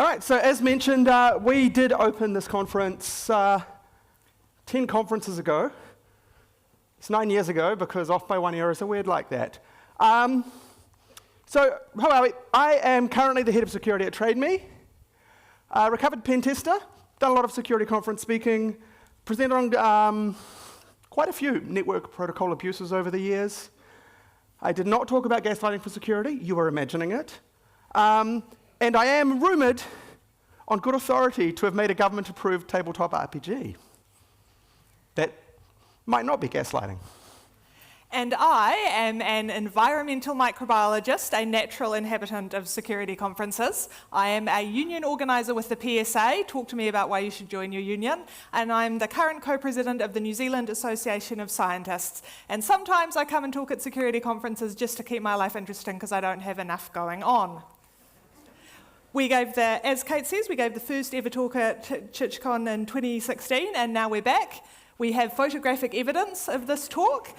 All right, so as mentioned, we did open this conference 10 conferences ago. It's 9 years ago, because off by 1 year is a word like that. So, how are we? I am currently the head of security at TradeMe. Recovered pen tester, done a lot of security conference speaking, presented on quite a few network protocol abuses over the years. I did not talk about gaslighting for security, you were imagining it. And I am rumoured, on good authority, to have made a government-approved tabletop RPG. That might not be gaslighting. And I am an environmental microbiologist, a natural inhabitant of security conferences. I am a union organiser with the PSA. Talk to me about why you should join your union. And I'm the current co-president of the New Zealand Association of Scientists. And sometimes I come and talk at security conferences just to keep my life interesting because I don't have enough going on. We gave as Kate says, we gave the first ever talk at ChurchCon in 2016, and now we're back. We have photographic evidence of this talk.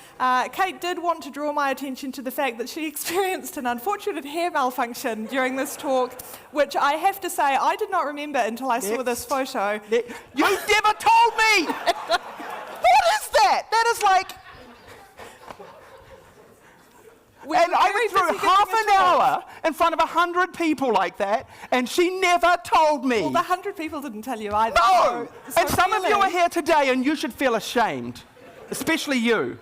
Kate did want to draw my attention to the fact that she experienced an unfortunate hair malfunction during this talk, which I have to say I did not remember until I saw this photo. You never told me! What is that? That is like... And I went through half an hour in front of 100 people like that, and she never told me. Well, the 100 people didn't tell you either. No! So And some of you are here today, and you should feel ashamed. Especially you.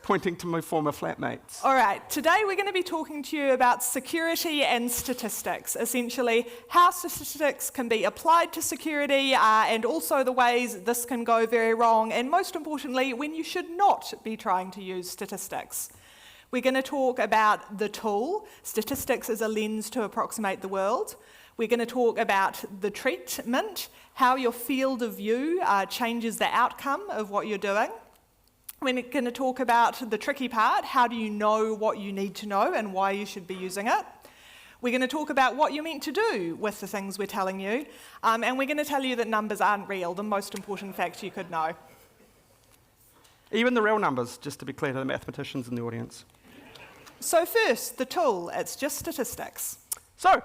Pointing to my former flatmates. All right, today we're going to be talking to you about security and statistics, essentially how statistics can be applied to security and also the ways this can go very wrong, and most importantly, when you should not be trying to use statistics. We're going to talk about the tool, statistics as a lens to approximate the world. We're going to talk about the treatment, how your field of view changes the outcome of what you're doing. We're going to talk about the tricky part, how do you know what you need to know and why you should be using it. We're going to talk about what you're meant to do with the things we're telling you. And we're going to tell you that numbers aren't real, the most important fact you could know. Even the real numbers, just to be clear to the mathematicians in the audience. So first, the tool, it's just statistics. So,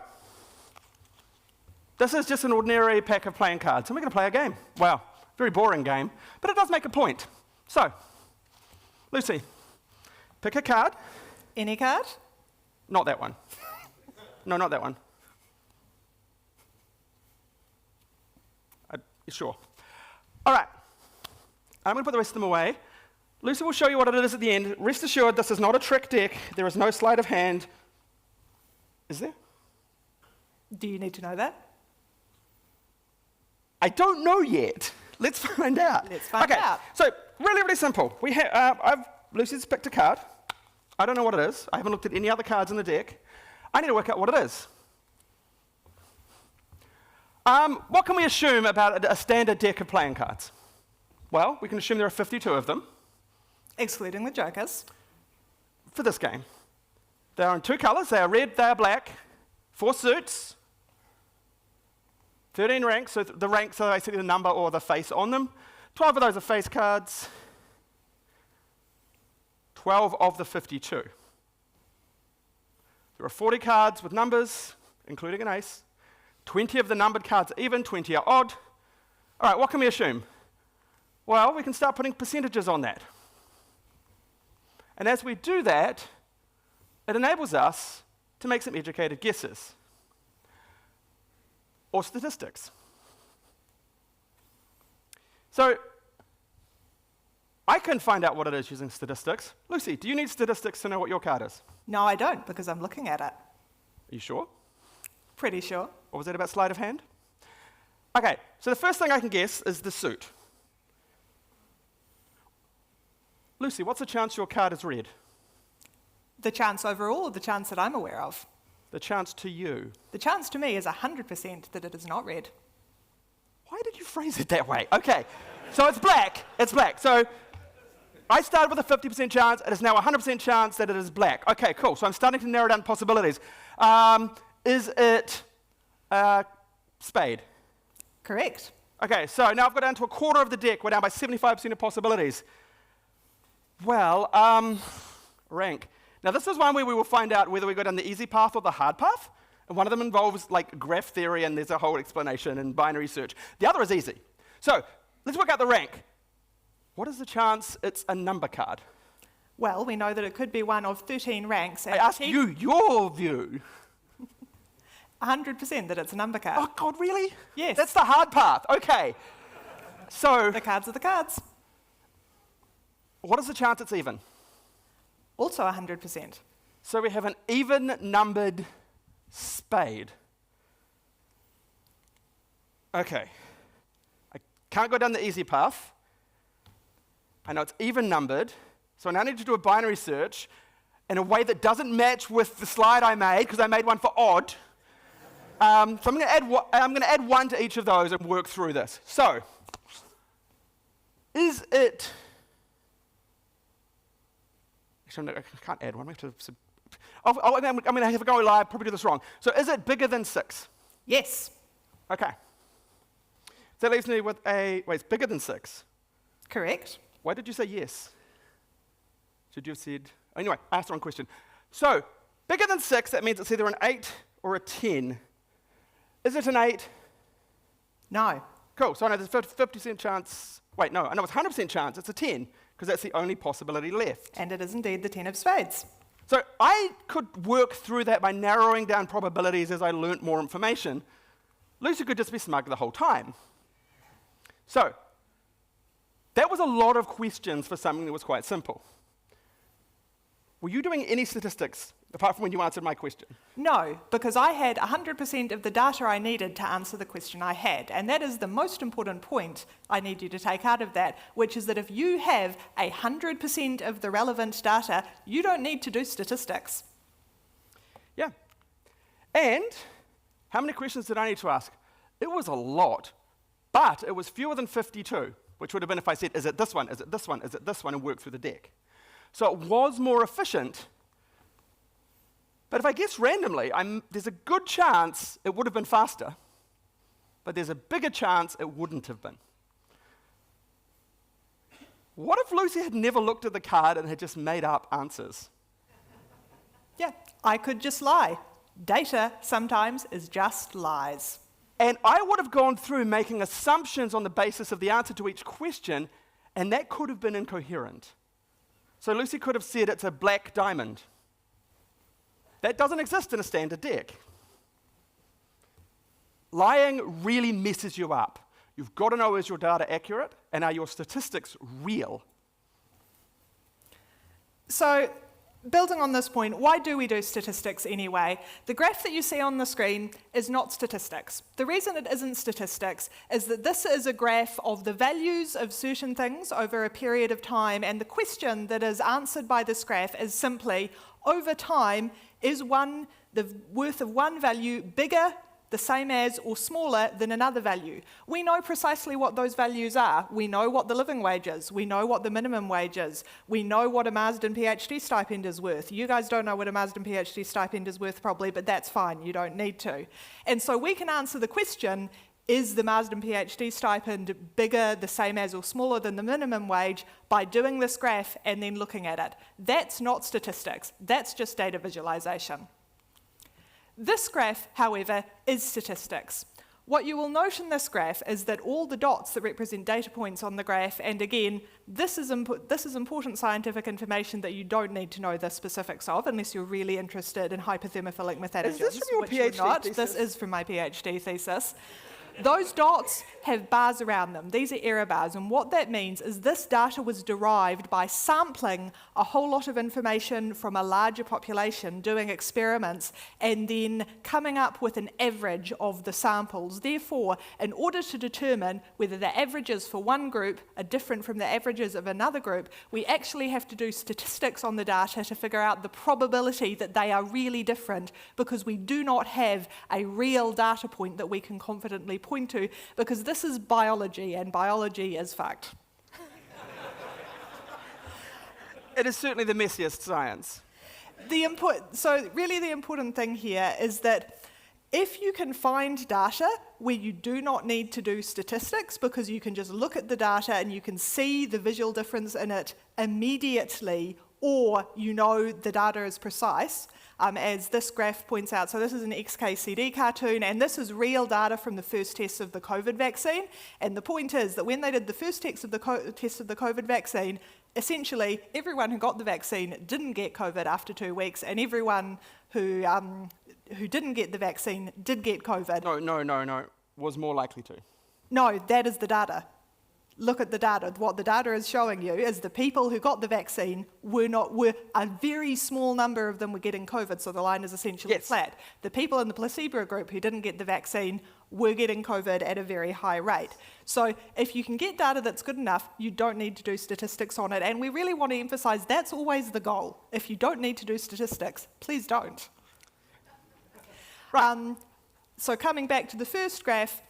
this is just an ordinary pack of playing cards, and we're going to play a game. Well, very boring game, but it does make a point. So, Lucy, pick a card. Any card? Not that one. No, not that one. Sure. All right. I'm going to put the rest of them away. Lucy will show you what it is at the end. Rest assured, this is not a trick deck. There is no sleight of hand. Is there? Do you need to know that? I don't know yet. Let's find out. Let's find out. So, really, really simple. We Lucy's picked a card. I don't know what it is. I haven't looked at any other cards in the deck. I need to work out what it is. What can we assume about a standard deck of playing cards? Well, we can assume there are 52 of them. Excluding the jokers. For this game. They are in two colours. They are red, they are black. 4 suits. 13 ranks, so the ranks are basically the number or the face on them. 12 of those are face cards. 12 of the 52. There are 40 cards with numbers, including an ace. 20 of the numbered cards are even, 20 are odd. All right, what can we assume? Well, we can start putting percentages on that. And as we do that, it enables us to make some educated guesses. Or statistics. So, I can find out what it is using statistics. Lucy, do you need statistics to know what your card is? No, I don't, because I'm looking at it. Are you sure? Pretty sure. Or was that about sleight of hand? Okay, so the first thing I can guess is the suit. Lucy, what's the chance your card is red? The chance overall, or the chance that I'm aware of? The chance to you. The chance to me is 100% that it is not red. Why did you phrase it that way? Okay, so it's black. It's black. So I started with a 50% chance. It is now a 100% chance that it is black. Okay, cool. So I'm starting to narrow down possibilities. Is it spade? Correct. Okay, so now I've got down to a quarter of the deck. We're down by 75% of possibilities. Well, rank. Now this is one where we will find out whether we go down the easy path or the hard path. One of them involves like graph theory, and there's a whole explanation and binary search. The other is easy. So let's work out the rank. What is the chance it's a number card? Well, we know that it could be one of 13 ranks. I asked you your view. 100% that it's a number card. Oh, God, really? Yes. That's the hard part. Okay. So The cards are the cards. what is the chance it's even? Also 100%. So we have an even-numbered spade. Okay. I can't go down the easy path. I know it's even-numbered, so I now need to do a binary search in a way that doesn't match with the slide I made, because I made one for odd. So I'm going to add 1 to each of those and work through this. So, is it... Actually, I can't add 1. I'm going to have a go live, probably do this wrong. So is it bigger than 6? Yes. Okay. So that leaves me with a... Wait, it's bigger than 6. Correct. Why did you say yes? Should you have said... Anyway, I asked the wrong question. So, bigger than 6, that means it's either an 8 or a 10. Is it an 8? No. Cool, so I know there's a 50% chance... Wait, no, I know it's 100% chance it's a 10, because that's the only possibility left. And it is indeed the 10 of spades. So I could work through that by narrowing down probabilities as I learnt more information. Lucy could just be smug the whole time. So, that was a lot of questions for something that was quite simple. Were you doing any statistics, apart from when you answered my question? No, because I had 100% of the data I needed to answer the question I had. And that is the most important point I need you to take out of that, which is that if you have 100% of the relevant data, you don't need to do statistics. Yeah. And how many questions did I need to ask? It was a lot, but it was fewer than 52, which would have been if I said, is it this one, is it this one, is it this one, and work through the deck. So it was more efficient, but if I guess randomly, there's a good chance it would have been faster, but there's a bigger chance it wouldn't have been. What if Lucy had never looked at the card and had just made up answers? Yeah, I could just lie. Data sometimes is just lies. And I would have gone through making assumptions on the basis of the answer to each question, and that could have been incoherent. So Lucy could have said it's a black diamond. That doesn't exist in a standard deck. Lying really messes you up. You've got to know, is your data accurate, and are your statistics real? So, building on this point, why do we do statistics anyway? The graph that you see on the screen is not statistics. The reason it isn't statistics is that this is a graph of the values of certain things over a period of time, and the question that is answered by this graph is simply, over time, is the worth of one value bigger, the same as, or smaller than another value? We know precisely what those values are. We know what the living wage is. We know what the minimum wage is. We know what a Marsden PhD stipend is worth. You guys don't know what a Marsden PhD stipend is worth probably, but that's fine. You don't need to. And so we can answer the question, is the Marsden PhD stipend bigger, the same as, or smaller than the minimum wage by doing this graph and then looking at it. That's not statistics. That's just data visualization. This graph, however, is statistics. What you will note in this graph is that all the dots that represent data points on the graph, and again, this is important scientific information that you don't need to know the specifics of unless you're really interested in hyperthermophilic methogens. Is this from your which you're PhD not. thesis? This is from my PhD thesis. Those dots have bars around them. These are error bars, and what that means is this data was derived by sampling a whole lot of information from a larger population, doing experiments, and then coming up with an average of the samples. Therefore, in order to determine whether the averages for one group are different from the averages of another group, we actually have to do statistics on the data to figure out the probability that they are really different, because we do not have a real data point that we can confidently point to, because this is biology, and biology is fucked. It is certainly the messiest science. So really the important thing here is that if you can find data where you do not need to do statistics, because you can just look at the data and you can see the visual difference in it immediately, or you know the data is precise, as this graph points out. So this is an XKCD cartoon, and this is real data from the first test of the COVID vaccine. And the point is that when they did the first test of the COVID vaccine, essentially everyone who got the vaccine didn't get COVID after 2 weeks, and everyone who didn't get the vaccine did get COVID. No. Was more likely to. No, that is the data. Look at the data. What the data is showing you is the people who got the vaccine were a very small number of them were getting COVID, so the line is essentially flat. The people in the placebo group who didn't get the vaccine were getting COVID at a very high rate. So if you can get data that's good enough, you don't need to do statistics on it. And we really want to emphasize that's always the goal. If you don't need to do statistics, please don't. So coming back to the first graph,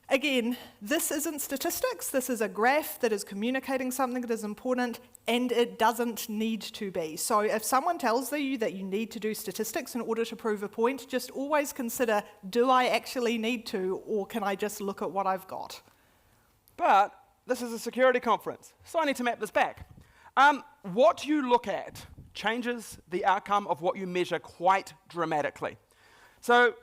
again, this isn't statistics. This is a graph that is communicating something that is important, and it doesn't need to be. So if someone tells you that you need to do statistics in order to prove a point, just always consider, do I actually need to, or can I just look at what I've got? But this is a security conference, so I need to map this back. What you look at changes the outcome of what you measure quite dramatically. So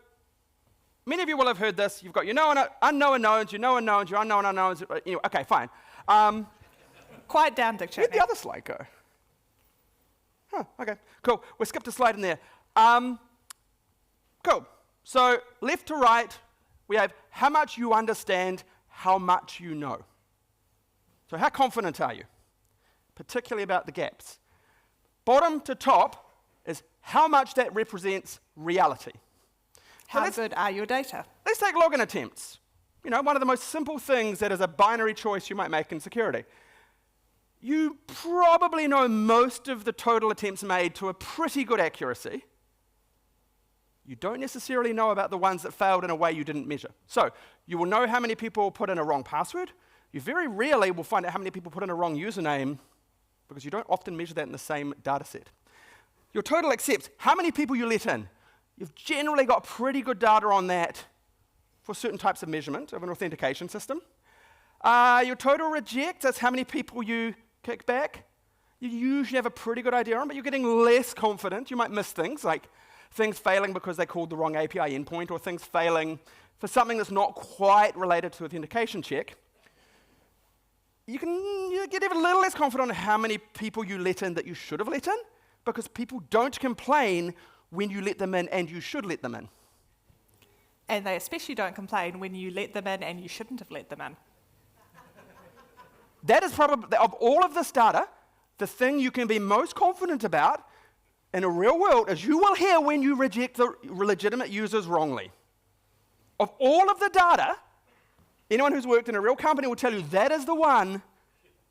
many of you will have heard this. You've got your known unknown knowns, your known knowns, your unknown unknowns. Anyway, okay, fine. Quiet down, Dick Cheney. Where'd the other slide go? Okay, cool. We'll skip a slide in there. Cool. So left to right, we have how much you understand, how much you know. So how confident are you? Particularly about the gaps. Bottom to top is how much that represents reality. How good are your data? Let's take login attempts. You know, one of the most simple things that is a binary choice you might make in security. You probably know most of the total attempts made to a pretty good accuracy. You don't necessarily know about the ones that failed in a way you didn't measure. So you will know how many people put in a wrong password. You very rarely will find out how many people put in a wrong username, because you don't often measure that in the same data set. Your total accepts, how many people you let in. You've generally got pretty good data on that for certain types of measurement of an authentication system. Your total rejects, that's how many people you kick back. You usually have a pretty good idea on, but you're getting less confident. You might miss things, like things failing because they called the wrong API endpoint, or things failing for something that's not quite related to authentication check. You get even a little less confident on how many people you let in that you should have let in, because people don't complain when you let them in and you should let them in. And they especially don't complain when you let them in and you shouldn't have let them in. That is probably, of all of this data, the thing you can be most confident about in a real world is you will hear when you reject the legitimate users wrongly. Of all of the data, anyone who's worked in a real company will tell you that is the one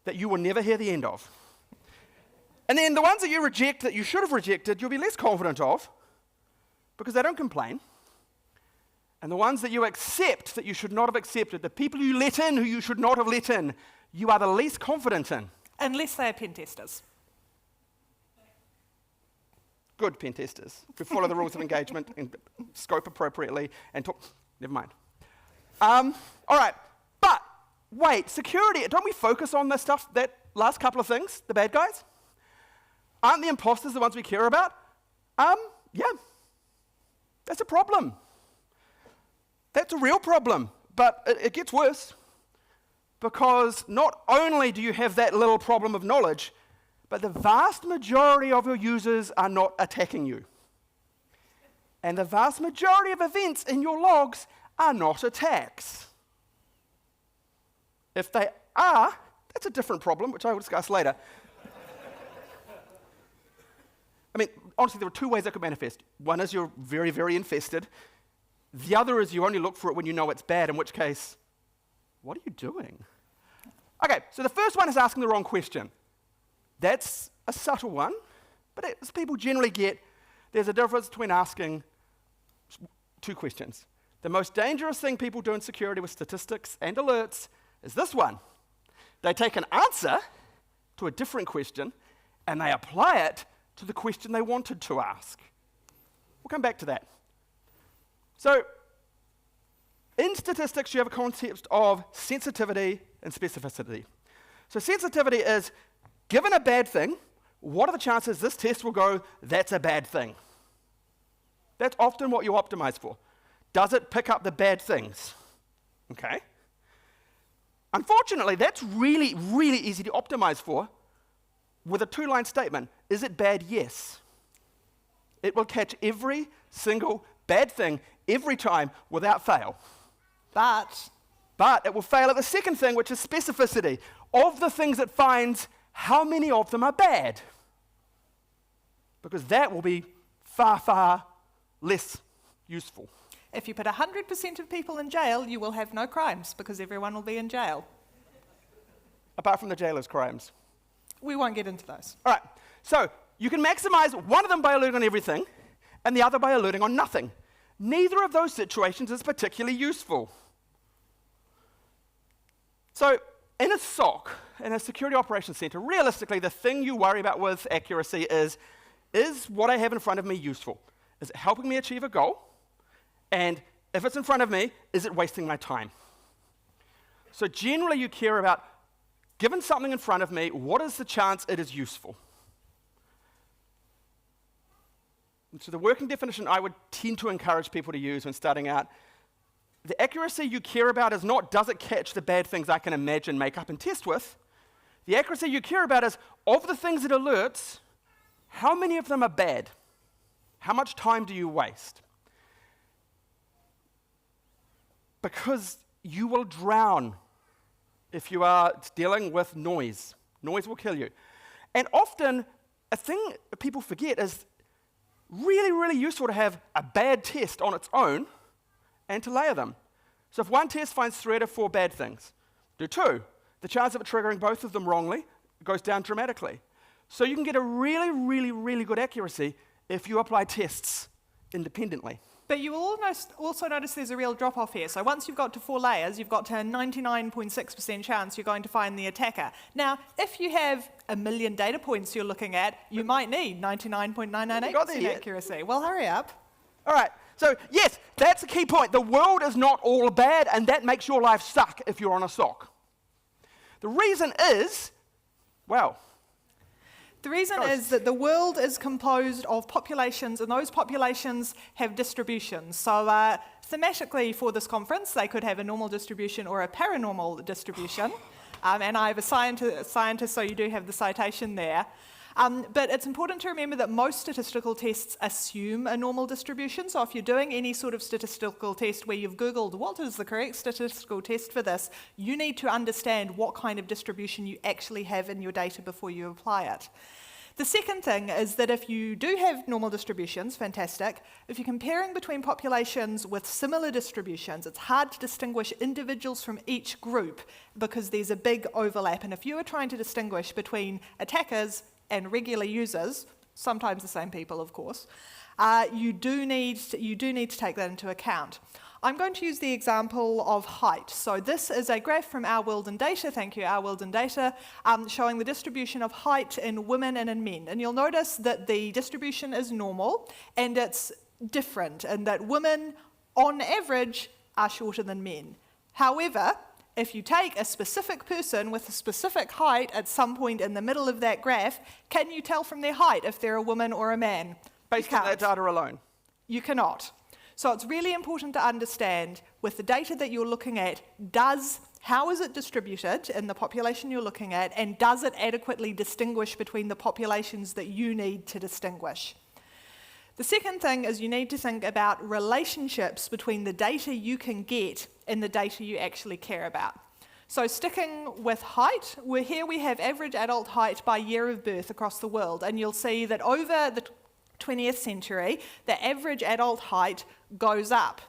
that you will never hear the end of. And then the ones that you reject that you should have rejected, you'll be less confident of because they don't complain. And the ones that you accept that you should not have accepted, the people you let in who you should not have let in, you are the least confident in. Unless they are pen testers. Good pen testers who follow the rules of engagement and scope appropriately and talk. Never mind. All right, but wait, security, don't we focus on the stuff, that last couple of things, the bad guys? Aren't the imposters the ones we care about? Yeah. That's a problem. That's a real problem, but it gets worse, because not only do you have that little problem of knowledge, but the vast majority of your users are not attacking you. And the vast majority of events in your logs are not attacks. If they are, that's a different problem, which I will discuss later. I mean, honestly, there are two ways that could manifest. One is you're very, very infested. The other is you only look for it when you know it's bad, in which case, what are you doing? Okay, so the first one is asking the wrong question. That's a subtle one, but as people generally get, there's a difference between asking two questions. The most dangerous thing people do in security with statistics and alerts is this one. They take an answer to a different question and they apply it to the question they wanted to ask. We'll come back to that. So, in statistics, you have a concept of sensitivity and specificity. So sensitivity is, given a bad thing, what are the chances this test will go, that's a bad thing? That's often what you optimize for. Does it pick up the bad things? Okay. Unfortunately, that's really, really easy to optimize for with a 2-line statement. Is it bad? Yes. It will catch every single bad thing every time without fail. But it will fail at the second thing, which is specificity. Of the things it finds, how many of them are bad? Because that will be far, far less useful. If you put 100% of people in jail, you will have no crimes because everyone will be in jail. Apart from the jailer's crimes. We won't get into those. All right, so you can maximize one of them by alerting on everything and the other by alerting on nothing. Neither of those situations is particularly useful. So in a SOC, in a security operations center, realistically, the thing you worry about with accuracy is what I have in front of me useful? Is it helping me achieve a goal? And if it's in front of me, is it wasting my time? So generally you care about, given something in front of me, what is the chance it is useful? And so the working definition I would tend to encourage people to use when starting out, the accuracy you care about is not, does it catch the bad things I can imagine, make up, and test with? The accuracy you care about is, of the things it alerts, how many of them are bad? How much time do you waste? Because you will drown if you are dealing with noise. Noise will kill you. And often, a thing people forget is really, really useful to have a bad test on its own and to layer them. So if one test finds 3 out of 4 bad things, do 2. The chance of it triggering both of them wrongly goes down dramatically. So you can get a really, really, really good accuracy if you apply tests independently. But you will also notice there's a real drop-off here. So once you've got to 4 layers, you've got to a 99.6% chance you're going to find the attacker. Now, if you have 1 million data points you're looking at, you might need 99.998% accuracy. Well, hurry up. All right. So, yes, that's a key point. The world is not all bad, and that makes your life suck if you're on a SOC. The reason is, well... The reason is that the world is composed of populations, and those populations have distributions. So thematically for this conference, they could have a normal distribution or a paranormal distribution. And I have a scientist, so you do have the citation there. But it's important to remember that most statistical tests assume a normal distribution. So if you're doing any sort of statistical test where you've Googled what is the correct statistical test for this, you need to understand what kind of distribution you actually have in your data before you apply it. The second thing is that if you do have normal distributions, fantastic. If you're comparing between populations with similar distributions, it's hard to distinguish individuals from each group because there's a big overlap. And if you are trying to distinguish between attackers and regular users, sometimes the same people, of course, you do need to take that into account. I'm going to use the example of height. So this is a graph from Our World in Data, thank you, Our World in Data, showing the distribution of height in women and in men. And you'll notice that the distribution is normal, and it's different, and that women, on average, are shorter than men. However, if you take a specific person with a specific height at some point in the middle of that graph, can you tell from their height if they're a woman or a man? Based on that data alone? You cannot. So it's really important to understand, with the data that you're looking at, how is it distributed in the population you're looking at, and does it adequately distinguish between the populations that you need to distinguish? The second thing is you need to think about relationships between the data you can get and the data you actually care about. So sticking with height, here we have average adult height by year of birth across the world, and you'll see that over the 20th century, the average adult height goes up.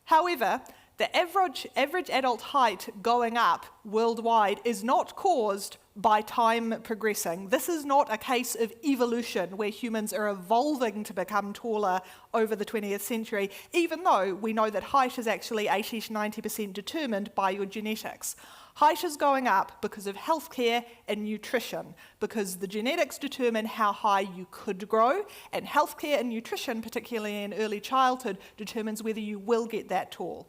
However, the average adult height going up worldwide is not caused by time progressing. This is not a case of evolution where humans are evolving to become taller over the 20th century, even though we know that height is actually 80 to 90% determined by your genetics. Height is going up because of healthcare and nutrition, because the genetics determine how high you could grow, and healthcare and nutrition, particularly in early childhood, determines whether you will get that tall.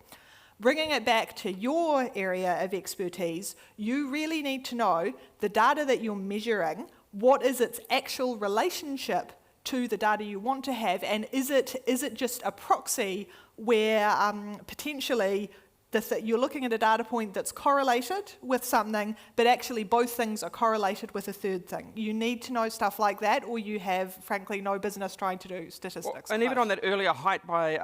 Bringing it back to your area of expertise, you really need to know the data that you're measuring, what is its actual relationship to the data you want to have, and is it just a proxy where potentially you're looking at a data point that's correlated with something, but actually both things are correlated with a third thing? You need to know stuff like that, or you have, frankly, no business trying to do statistics. Well, and even on that earlier height by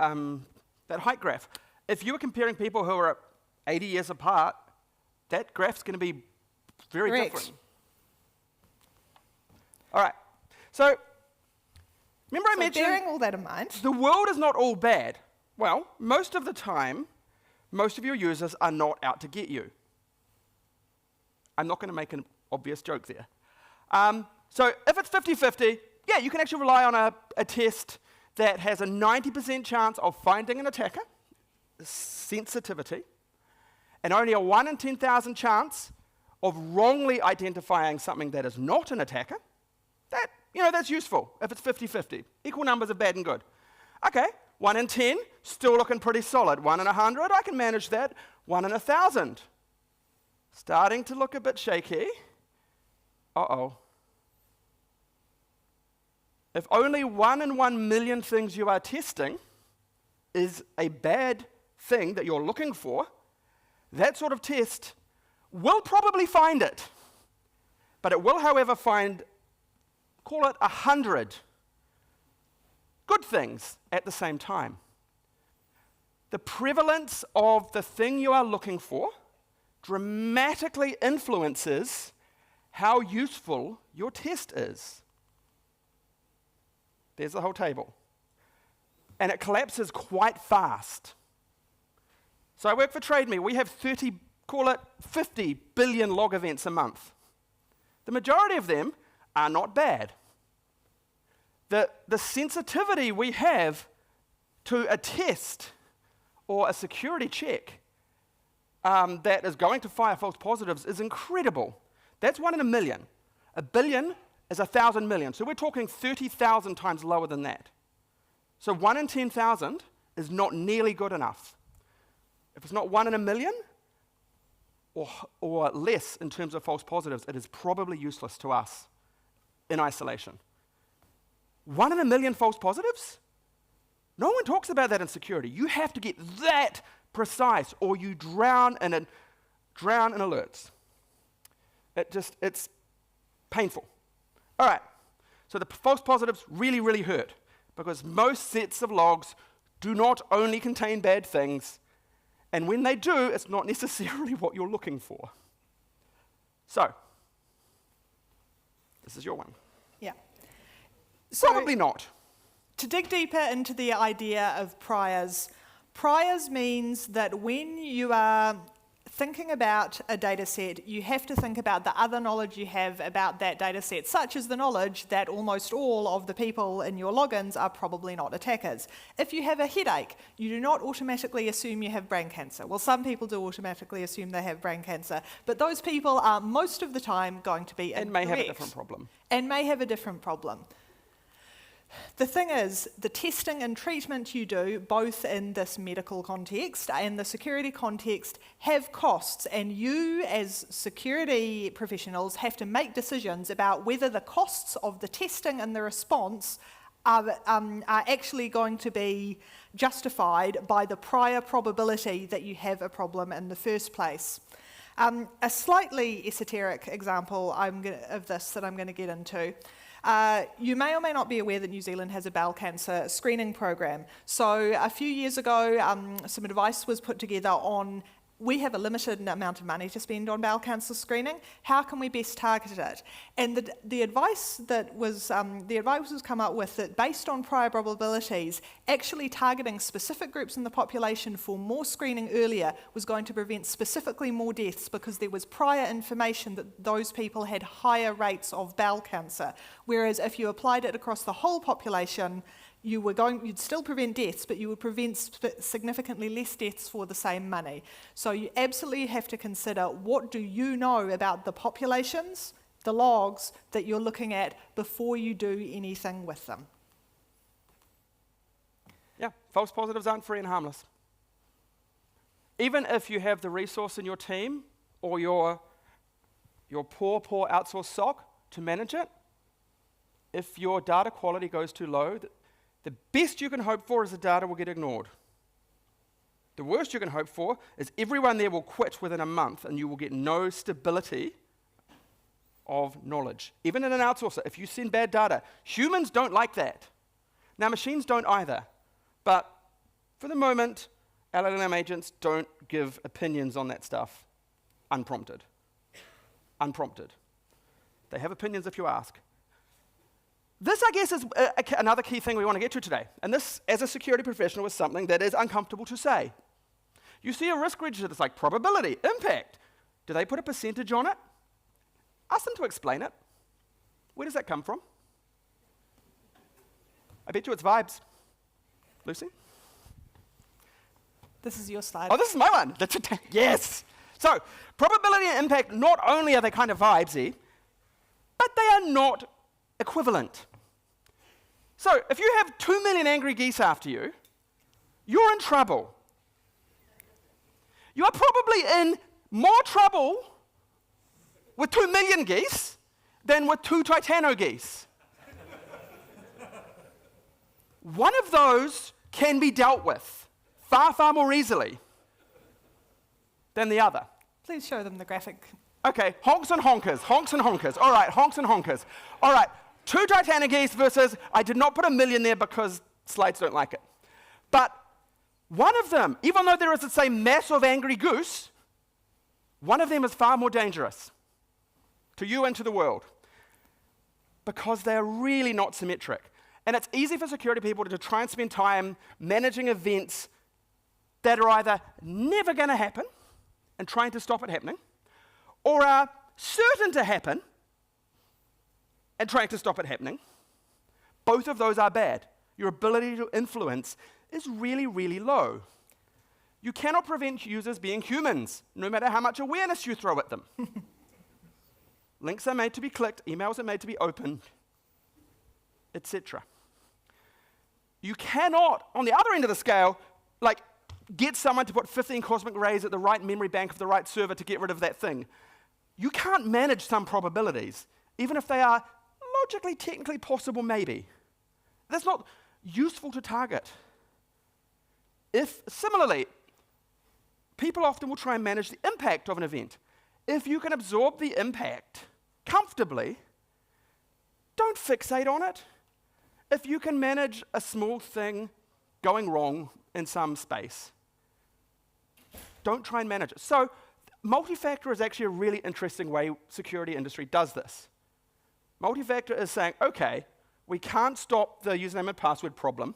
that height graph, if you were comparing people who are 80 years apart, that graph's going to be very different. All right. So, remember I mentioned bearing all that in mind, the world is not all bad. Well, most of the time, most of your users are not out to get you. I'm not going to make an obvious joke there. So if it's 50-50, yeah, you can actually rely on a test that has a 90% chance of finding an attacker, sensitivity, and only a 1 in 10,000 chance of wrongly identifying something that is not an attacker. That's useful if it's 50-50. Equal numbers of bad and good. Okay, 1 in 10, still looking pretty solid. 1 in 100, I can manage that. 1 in 1,000, starting to look a bit shaky. Uh-oh. If only 1 in 1 million things you are testing is a bad thing that you're looking for, that sort of test will probably find it. But it will, however, find, call it 100 good things at the same time. The prevalence of the thing you are looking for dramatically influences how useful your test is. There's the whole table. And it collapses quite fast. So I work for TradeMe. We have 50 billion log events a month. The majority of them are not bad. The sensitivity we have to a test or a security check that is going to fire false positives is incredible. That's 1 in a million. A billion is 1,000 million. So we're talking 30,000 times lower than that. So 1 in 10,000 is not nearly good enough. If it's not 1 in a million or less in terms of false positives, it is probably useless to us in isolation. 1 in a million false positives? No one talks about that in security. You have to get that precise, or you drown in alerts. It's painful. All right, so the false positives really, really hurt, because most sets of logs do not only contain bad things, and when they do, it's not necessarily what you're looking for. So, this is your one. Yeah. Probably not. To dig deeper into the idea of priors means that when you are thinking about a data set, you have to think about the other knowledge you have about that data set, such as the knowledge that almost all of the people in your logins are probably not attackers. If you have a headache, you do not automatically assume you have brain cancer. Well, some people do automatically assume they have brain cancer, but those people are most of the time going to be incorrect. And may have a different problem. And may have a different problem. The thing is, the testing and treatment you do, both in this medical context and the security context, have costs, and you as security professionals have to make decisions about whether the costs of the testing and the response are actually going to be justified by the prior probability that you have a problem in the first place. A slightly esoteric example of this that I'm going to get into. You may or may not be aware that New Zealand has a bowel cancer screening program. So a few years ago, some advice was put together on, we have a limited amount of money to spend on bowel cancer screening. How can we best target it? And the advice was come up with that based on prior probabilities, actually targeting specific groups in the population for more screening earlier was going to prevent specifically more deaths, because there was prior information that those people had higher rates of bowel cancer. Whereas if you applied it across the whole population, you'd still prevent deaths, but you would prevent significantly less deaths for the same money. So you absolutely have to consider, what do you know about the populations, the logs that you're looking at before you do anything with them. Yeah, false positives aren't free and harmless. Even if you have the resource in your team or your poor outsourced SOC to manage it, if your data quality goes too low, the best you can hope for is the data will get ignored. The worst you can hope for is everyone there will quit within a month and you will get no stability of knowledge. Even in an outsourcer, if you send bad data, humans don't like that. Now, machines don't either. But for the moment, LLM agents don't give opinions on that stuff unprompted. Unprompted. They have opinions if you ask. This, I guess, is another key thing we want to get to today. And this, as a security professional, is something that is uncomfortable to say. You see a risk register that's like probability, impact. Do they put a percentage on it? Ask them to explain it. Where does that come from? I bet you it's vibes. Lucy? This is your slide. Oh, this is my one. Yes. So, probability and impact, not only are they kind of vibesy, but they are not equivalent. So, if you have 2 million angry geese after you, you're in trouble. You are probably in more trouble with 2 million geese than with 2 Titano geese. One of those can be dealt with far, far more easily than the other. Please show them the graphic. Okay, honks and honkers, honks and honkers. All right, honks and honkers. All right, 2 Titano geese versus, I did not put a million there because slides don't like it. But one of them, even though there is the same mass of angry goose, one of them is far more dangerous to you and to the world because they are really not symmetric. And it's easy for security people to try and spend time managing events that are either never going to happen and trying to stop it happening, or are certain to happen and trying to stop it happening. Both of those are bad. Your ability to influence is really, really low. You cannot prevent users being humans, no matter how much awareness you throw at them. Links are made to be clicked, emails are made to be opened, etc. You cannot, on the other end of the scale, like get someone to put 15 cosmic rays at the right memory bank of the right server to get rid of that thing. You can't manage some probabilities, even if they are logically, technically possible, maybe. That's not useful to target. Similarly, people often will try and manage the impact of an event. If you can absorb the impact comfortably, don't fixate on it. If you can manage a small thing going wrong in some space, don't try and manage it. So, multi-factor is actually a really interesting way security industry does this. Multi-factor is saying, okay, we can't stop the username and password problem,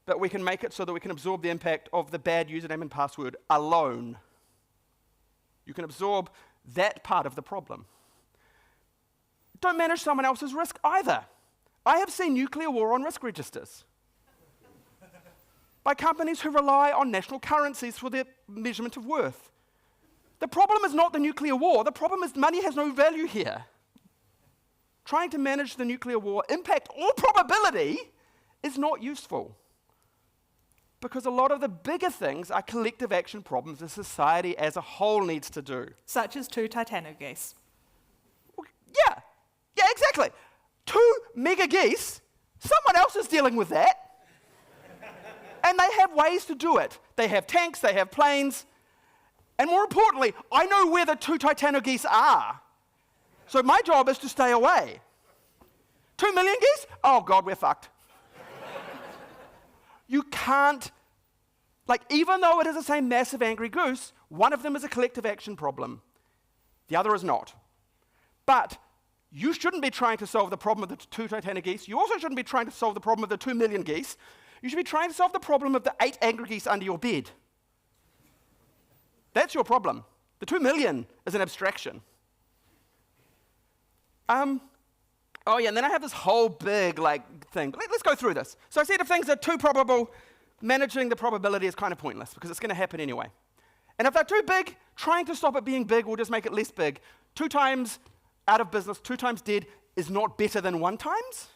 but we can make it so that we can absorb the impact of the bad username and password alone. You can absorb that part of the problem. Don't manage someone else's risk either. I have seen nuclear war on risk registers by companies who rely on national currencies for their measurement of worth. The problem is not the nuclear war. The problem is money has no value here. Trying to manage the nuclear war impact or probability is not useful, because a lot of the bigger things are collective action problems that society as a whole needs to do. Such as 2 Titano geese. Yeah, exactly. 2 mega geese, someone else is dealing with that. And they have ways to do it. They have tanks, they have planes. And more importantly, I know where the 2 Titano geese are. So my job is to stay away. 2 million geese? Oh God, we're fucked. You can't, even though it is the same massive angry goose, one of them is a collective action problem. The other is not. But you shouldn't be trying to solve the problem of the 2 Titano geese. You also shouldn't be trying to solve the problem of the 2 million geese. You should be trying to solve the problem of the 8 angry geese under your bed. That's your problem. The 2 million is an abstraction. Oh yeah, and then I have this whole big thing. Let's go through this. So I said if things are too probable, managing the probability is kind of pointless because it's going to happen anyway. And if they're too big, trying to stop it being big will just make it less big. 2 times out of business, 2 times dead is not better than 1 times.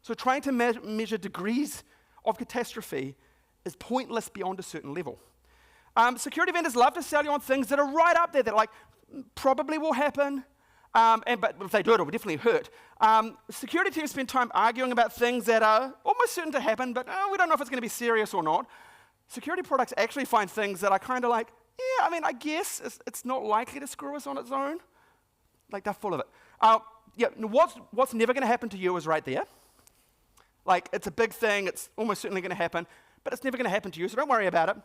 So trying to measure degrees of catastrophe is pointless beyond a certain level. Security vendors love to sell you on things that are right up there that probably will happen, But if they do it will definitely hurt. Security teams spend time arguing about things that are almost certain to happen, but we don't know if it's going to be serious or not. Security products actually find things that are kind of like, yeah, I mean, I guess it's not likely to screw us on its own. Like, they're full of it. What's never going to happen to you is right there. Like, it's a big thing, it's almost certainly going to happen, but it's never going to happen to you, so don't worry about it.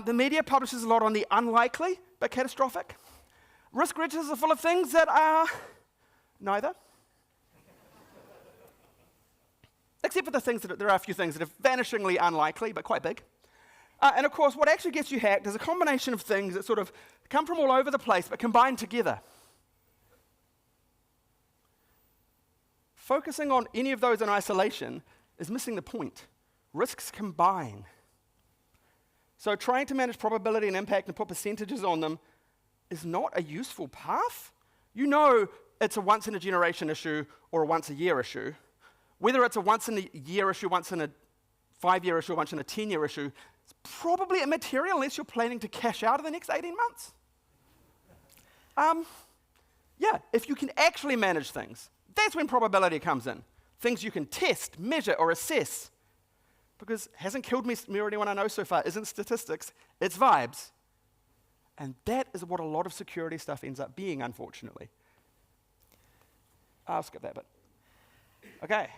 The media publishes a lot on the unlikely but catastrophic. Risk registers are full of things that are neither. Except for the things that there are a few things that are vanishingly unlikely but quite big. And of course, what actually gets you hacked is a combination of things that sort of come from all over the place but combine together. Focusing on any of those in isolation is missing the point. Risks combine. So trying to manage probability and impact and put percentages on them is not a useful path. You know it's a once-in-a-generation issue or a once-a-year issue. Whether it's a once-in-a-year issue, once-in-a-5-year issue, once-in-a-10-year issue, it's probably immaterial unless you're planning to cash out in the next 18 months. If you can actually manage things, that's when probability comes in. Things you can test, measure, or assess. Because hasn't killed me or anyone I know so far isn't statistics, it's vibes. And that is what a lot of security stuff ends up being, unfortunately. I'll skip that bit. Okay.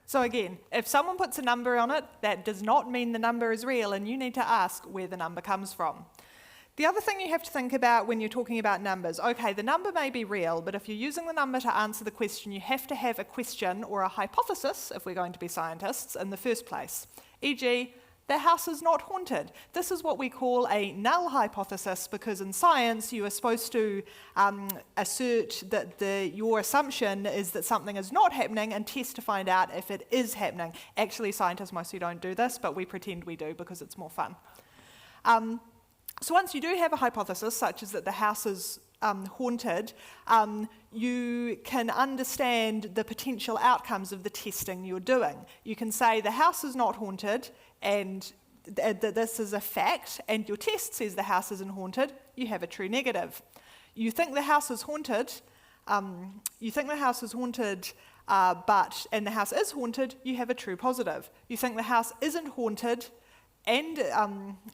So again, if someone puts a number on it, that does not mean the number is real, and you need to ask where the number comes from. The other thing you have to think about when you're talking about numbers, okay, the number may be real, but if you're using the number to answer the question, you have to have a question or a hypothesis, if we're going to be scientists, in the first place. E.g., the house is not haunted. This is what we call a null hypothesis, because in science you are supposed to assert that your assumption is that something is not happening and test to find out if it is happening. Actually, scientists mostly don't do this, but we pretend we do because it's more fun. So once you do have a hypothesis, such as that the house is haunted, you can understand the potential outcomes of the testing you're doing. You can say the house is not haunted, and that this is a fact, and your test says the house isn't haunted, you have a true negative. You think the house is haunted, and the house is haunted, you have a true positive. You think the house isn't haunted, and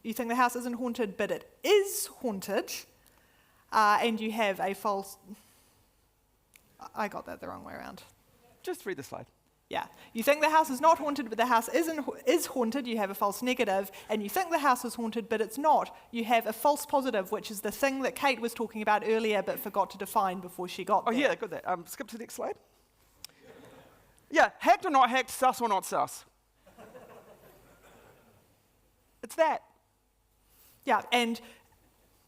you think the house isn't haunted, but it is haunted, and you have a false... I got that the wrong way around. Just read the slide. Yeah. You think the house is not haunted, but the house is haunted, you have a false negative, and you think the house is haunted, but it's not. You have a false positive, which is the thing that Kate was talking about earlier, but forgot to define before she got there. Oh yeah, got that. Skip to the next slide. Yeah, hacked or not hacked, sus or not sus. It's that. Yeah, and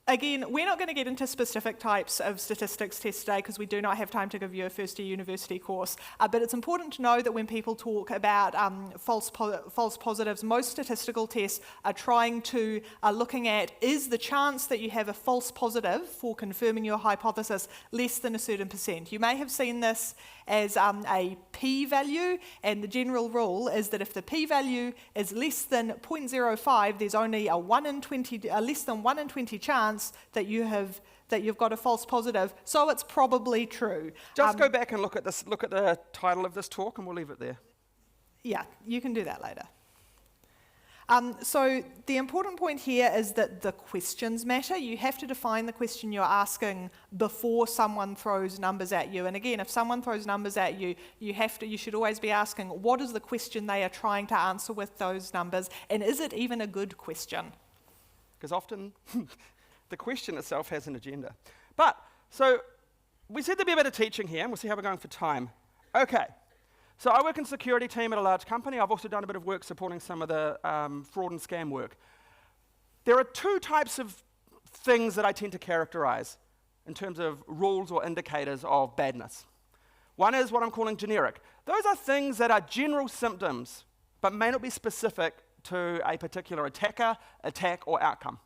again, we're not going to get into specific types of statistics tests today because we do not have time to give you a first-year university course. But it's important to know that when people talk about false positives, most statistical tests are looking at, is the chance that you have a false positive for confirming your hypothesis less than a certain percent? You may have seen this as a p-value, and the general rule is that if the p-value is less than 0.05, there's only a less than 1 in 20 chance that you've got a false positive, so it's probably true. Just go back and look at the title of this talk, and we'll leave it there. Yeah, you can do that later. So the important point here is that the questions matter. You have to define the question you're asking before someone throws numbers at you. And again, if someone throws numbers at you, you should always be asking, what is the question they are trying to answer with those numbers, and is it even a good question? Because often the question itself has an agenda. But, so we said there'd be a bit of teaching here, and we'll see how we're going for time. Okay. So I work in security team at a large company. I've also done a bit of work supporting some of the fraud and scam work. There are two types of things that I tend to characterize in terms of rules or indicators of badness. One is what I'm calling generic. Those are things that are general symptoms, but may not be specific to a particular attacker, attack, or outcome.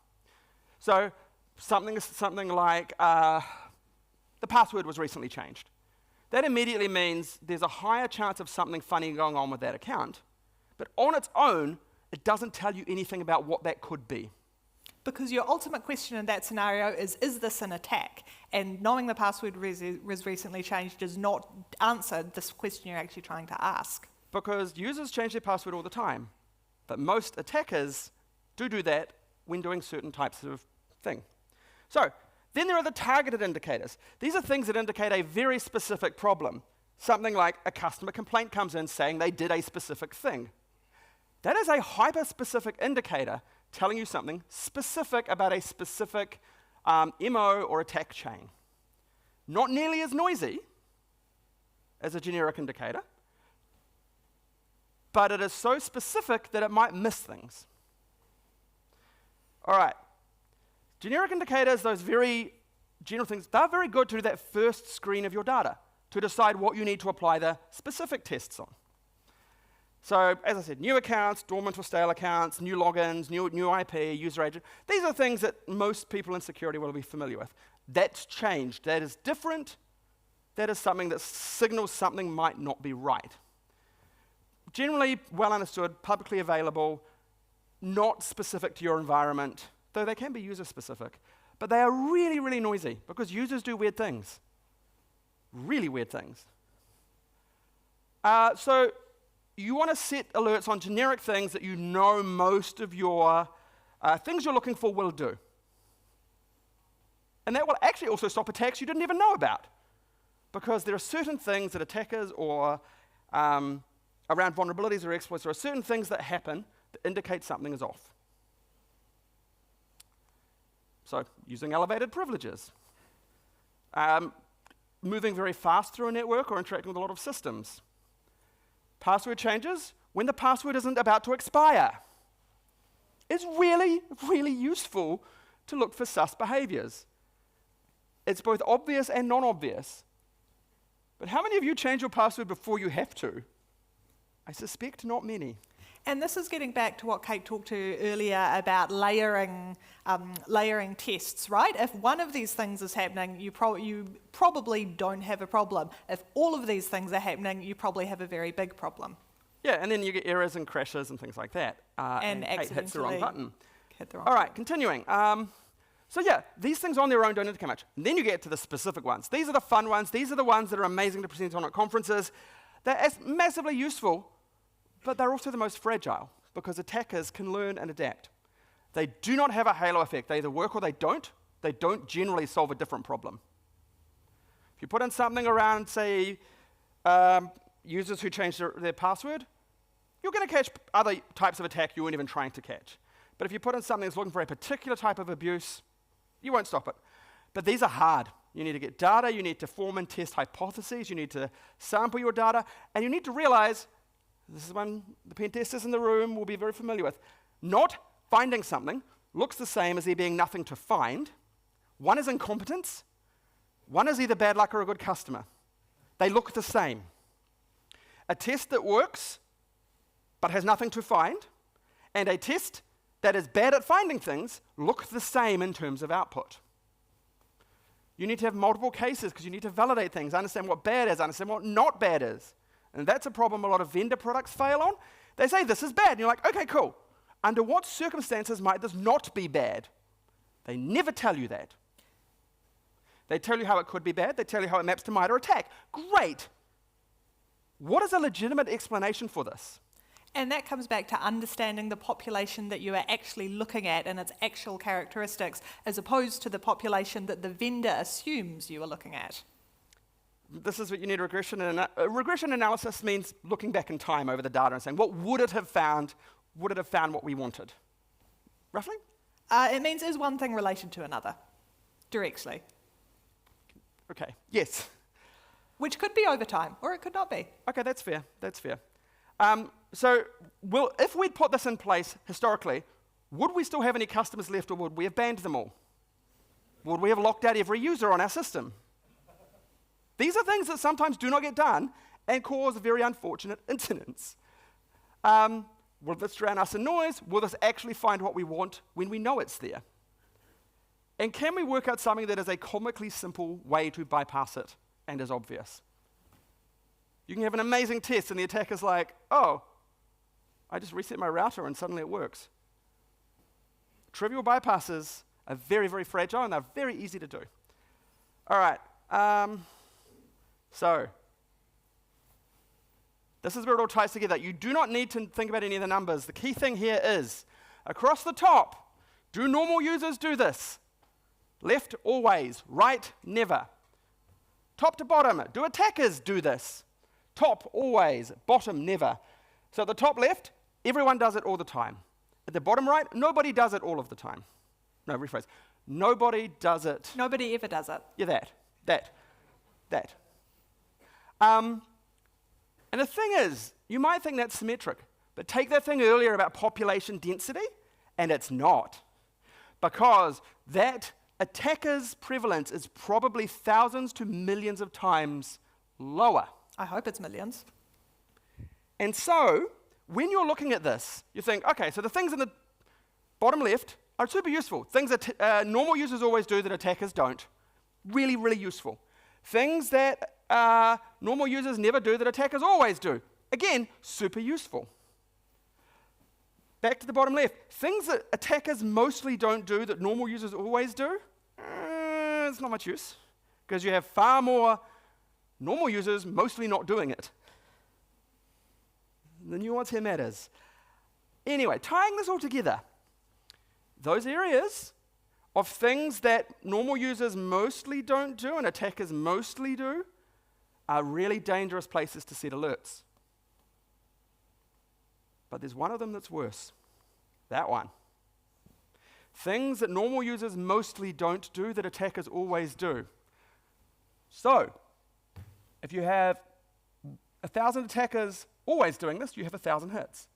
So something like the password was recently changed. That immediately means there's a higher chance of something funny going on with that account, but on its own, it doesn't tell you anything about what that could be. because your ultimate question in that scenario is this an attack? And knowing the password was recently changed does not answer this question you're actually trying to ask. Because users change their password all the time, but most attackers do that when doing certain types of thing. So, then there are the targeted indicators. These are things that indicate a very specific problem. Something like a customer complaint comes in saying they did a specific thing. That is a hyper-specific indicator telling you something specific about a specific MO or attack chain. Not nearly as noisy as a generic indicator, but it is so specific that it might miss things. All right. Generic indicators, those very general things, they're very good to do that first screen of your data to decide what you need to apply the specific tests on. So, as I said, new accounts, dormant or stale accounts, new logins, new IP, user agent. These are things that most people in security will be familiar with. That's changed. That is different. That is something that signals something might not be right. Generally well understood, publicly available, not specific to your environment, though they can be user-specific. But they are really, really noisy because users do weird things. Really weird things. So you want to set alerts on generic things that you know most of your things you're looking for will do. And that will actually also stop attacks you didn't even know about. Because there are certain things that attackers or around vulnerabilities or exploits, there are certain things that happen that indicate something is off. So, using elevated privileges. Moving very fast through a network or interacting with a lot of systems. Password changes when the password isn't about to expire. It's really, really useful to look for sus behaviors. It's both obvious and non-obvious. But how many of you change your password before you have to? I suspect not many. And this is getting back to what Kate talked to earlier about layering tests, right? If one of these things is happening, you probably don't have a problem. If all of these things are happening, you probably have a very big problem. Yeah, and then you get errors and crashes and things like that. And Kate hits the wrong button. All right, continuing. So yeah, these things on their own don't indicate much. And then you get to the specific ones. These are the fun ones. These are the ones that are amazing to present on at conferences. They're massively useful, but they're also the most fragile because attackers can learn and adapt. They do not have a halo effect. They either work or they don't. They don't generally solve a different problem. If you put in something around, say, users who change their password, you're going to catch other types of attack you weren't even trying to catch. But if you put in something that's looking for a particular type of abuse, you won't stop it. But these are hard. You need to get data, you need to form and test hypotheses, you need to sample your data, and you need to realize, this is one the pen testers in the room will be very familiar with, not finding something looks the same as there being nothing to find. One is incompetence, one is either bad luck or a good customer. They look the same. A test that works but has nothing to find, and a test that is bad at finding things look the same in terms of output. You need to have multiple cases because you need to validate things, understand what bad is, understand what not bad is. And that's a problem a lot of vendor products fail on. They say this is bad, and you're like, okay, cool. Under what circumstances might this not be bad? They never tell you that. They tell you how it could be bad, they tell you how it maps to MITRE ATT&CK. Great! What is a legitimate explanation for this? And that comes back to understanding the population that you are actually looking at and its actual characteristics, as opposed to the population that the vendor assumes you are looking at. This is what you need regression. Regression analysis means looking back in time over the data and saying, what would it have found? Would it have found what we wanted? Roughly? It means is one thing related to another, directly. Okay, yes. Which could be over time, or it could not be. Okay, that's fair, that's fair. So if we'd put this in place historically, would we still have any customers left, or would we have banned them all? Would we have locked out every user on our system? These are things that sometimes do not get done and cause very unfortunate incidents. Will this drown us in noise? Will this actually find what we want when we know it's there? And can we work out something that is a comically simple way to bypass it and is obvious? You can have an amazing test and the attacker's like, oh, I just reset my router and suddenly it works. Trivial bypasses are very, very fragile, and they're very easy to do. All right, so this is where it all ties together. You do not need to think about any of the numbers. The key thing here is, across the top, do normal users do this? Left, always. Right, never. Top to bottom, do attackers do this? Top, always. Bottom, never. So at the top left, everyone does it all the time. At the bottom right, nobody does it all of the time. No, rephrase. Nobody does it. Nobody ever does it. Yeah, that. And the thing is, you might think that's symmetric, but take that thing earlier about population density, and it's not. Because that attacker's prevalence is probably thousands to millions of times lower. I hope it's millions. And so, when you're looking at this, you think, okay, so the things in the bottom left are super useful. Things that normal users always do that attackers don't. Really, really useful. Things that normal users never do that attackers always do. Again, super useful. Back to the bottom left. Things that attackers mostly don't do that normal users always do, it's not much use. Because you have far more normal users mostly not doing it. The nuance here matters. Anyway, tying this all together, those areas of things that normal users mostly don't do and attackers mostly do are really dangerous places to set alerts. But there's one of them that's worse. That one. Things that normal users mostly don't do that attackers always do. So, if you have 1,000 attackers always doing this, you have 1,000 hits.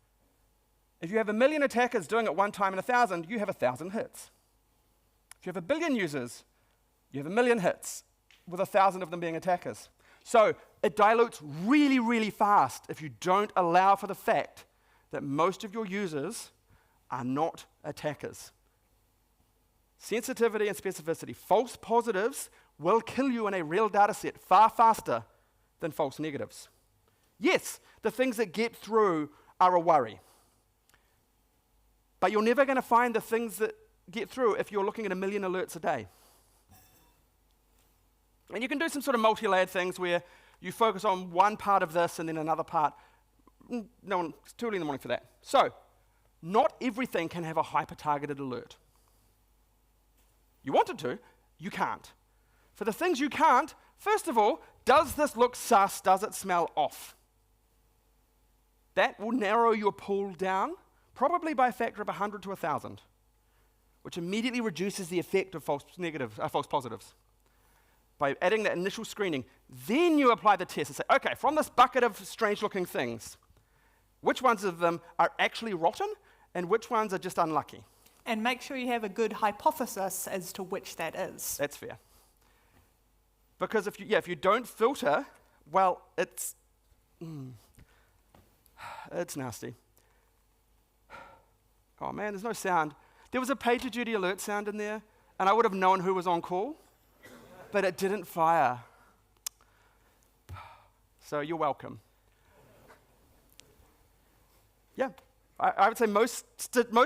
If you have 1 million attackers doing it one time in 1,000, you have 1,000 hits. If you have 1 billion users, you have 1 million hits, with 1,000 of them being attackers. So it dilutes really, really fast if you don't allow for the fact that most of your users are not attackers. Sensitivity and specificity. False positives will kill you in a real data set far faster than false negatives. Yes, the things that get through are a worry. But you're never going to find the things that get through if you're looking at 1 million alerts a day. And you can do some sort of multi-layered things where you focus on one part of this and then another part. No, it's too early in the morning for that. So, not everything can have a hyper-targeted alert. You wanted to, you can't. For the things you can't, first of all, does this look sus? Does it smell off? That will narrow your pool down, probably by a factor of 100 to 1,000, which immediately reduces the effect of false positives. By adding that initial screening, then you apply the test and say, okay, from this bucket of strange-looking things, which ones of them are actually rotten and which ones are just unlucky? And make sure you have a good hypothesis as to which that is. That's fair. Because if you don't filter, well, it's nasty. Oh man, there's no sound. There was a PagerDuty alert sound in there, and I would have known who was on call, but it didn't fire. So you're welcome. Yeah, I would say most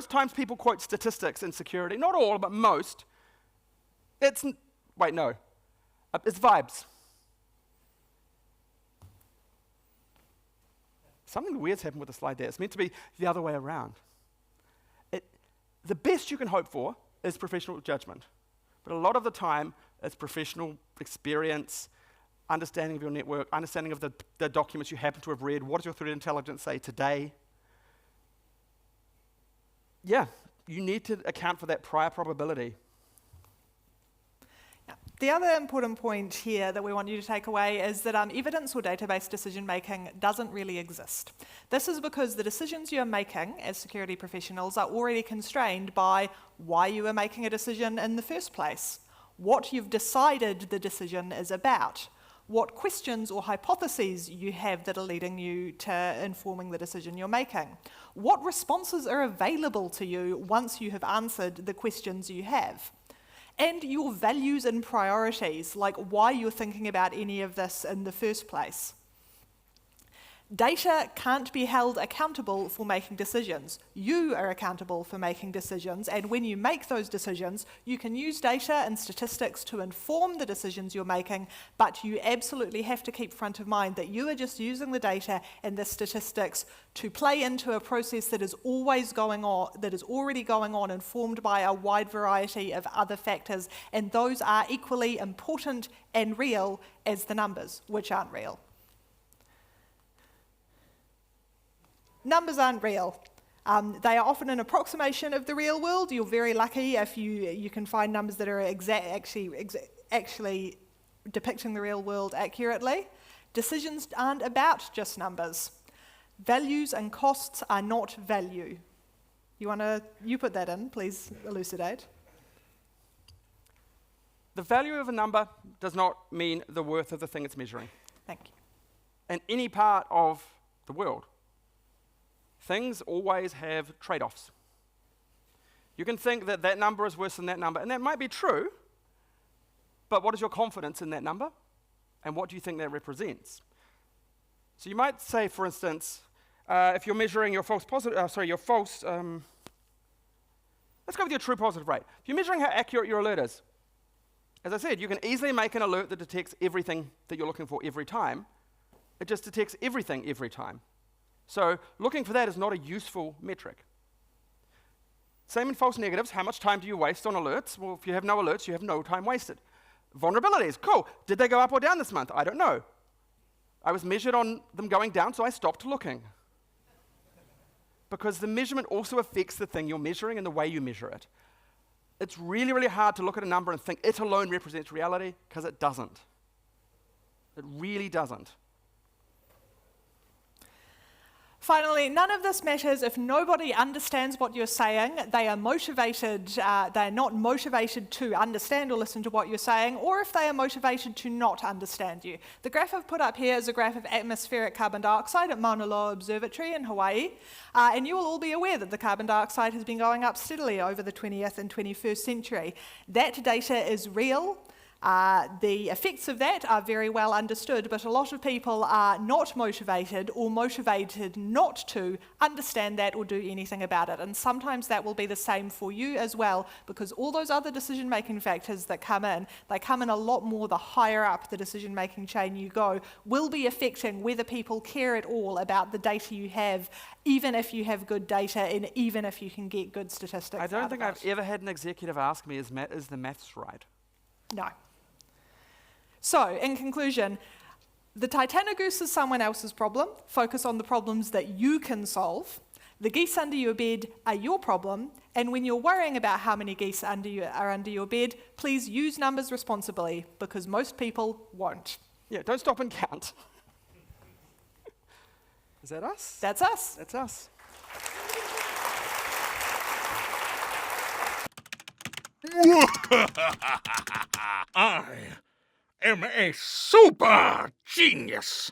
times people quote statistics in security. Not all, but most. It's vibes. Something weird's happened with the slide there. It's meant to be the other way around. The best you can hope for is professional judgment. But a lot of the time, it's professional experience, understanding of your network, understanding of the documents you happen to have read. What does your threat intelligence say today? Yeah, you need to account for that prior probability. The other important point here that we want you to take away is that evidence or database decision-making doesn't really exist. This is because the decisions you're making as security professionals are already constrained by why you are making a decision in the first place, what you've decided the decision is about, what questions or hypotheses you have that are leading you to informing the decision you're making, what responses are available to you once you have answered the questions you have, and your values and priorities, like why you're thinking about any of this in the first place. Data can't be held accountable for making decisions. You are accountable for making decisions, and when you make those decisions, you can use data and statistics to inform the decisions you're making, but you absolutely have to keep front of mind that you are just using the data and the statistics to play into a process that is always going on, that is already going on, informed by a wide variety of other factors, and those are equally important and real as the numbers, which aren't real. Numbers aren't real. They are often an approximation of the real world. You're very lucky if you can find numbers that are actually depicting the real world accurately. Decisions aren't about just numbers. Values and costs are not value. You put that in, please elucidate. The value of a number does not mean the worth of the thing it's measuring. Thank you. In any part of the world, things always have trade-offs. You can think that that number is worse than that number, and that might be true, but what is your confidence in that number? And what do you think that represents? So you might say, for instance, if you're measuring your false positive, let's go with your true positive rate. If you're measuring how accurate your alert is, as I said, you can easily make an alert that detects everything that you're looking for every time. It just detects everything every time. So looking for that is not a useful metric. Same in false negatives. How much time do you waste on alerts? Well, if you have no alerts, you have no time wasted. Vulnerabilities, cool. Did they go up or down this month? I don't know. I was measured on them going down, so I stopped looking. Because the measurement also affects the thing you're measuring and the way you measure it. It's really, really hard to look at a number and think it alone represents reality, because it doesn't. It really doesn't. Finally, none of this matters if nobody understands what you're saying. They are not motivated to understand or listen to what you're saying, or if they are motivated to not understand you. The graph I've put up here is a graph of atmospheric carbon dioxide at Mauna Loa Observatory in Hawaii, and you will all be aware that the carbon dioxide has been going up steadily over the 20th and 21st century. That data is real. The effects of that are very well understood, but a lot of people are not motivated or motivated not to understand that or do anything about it. And sometimes that will be the same for you as well, because all those other decision-making factors that come in, they come in a lot more the higher up the decision-making chain you go, will be affecting whether people care at all about the data you have, even if you have good data and even if you can get good statistics. I don't think I've ever had an executive ask me, is the maths right? No. So, in conclusion, the Titanic goose is someone else's problem. Focus on the problems that you can solve. The geese under your bed are your problem, and when you're worrying about how many geese are under your bed, please use numbers responsibly, because most people won't. Yeah, don't stop and count. Is that us? That's us. That's us. I am a super genius.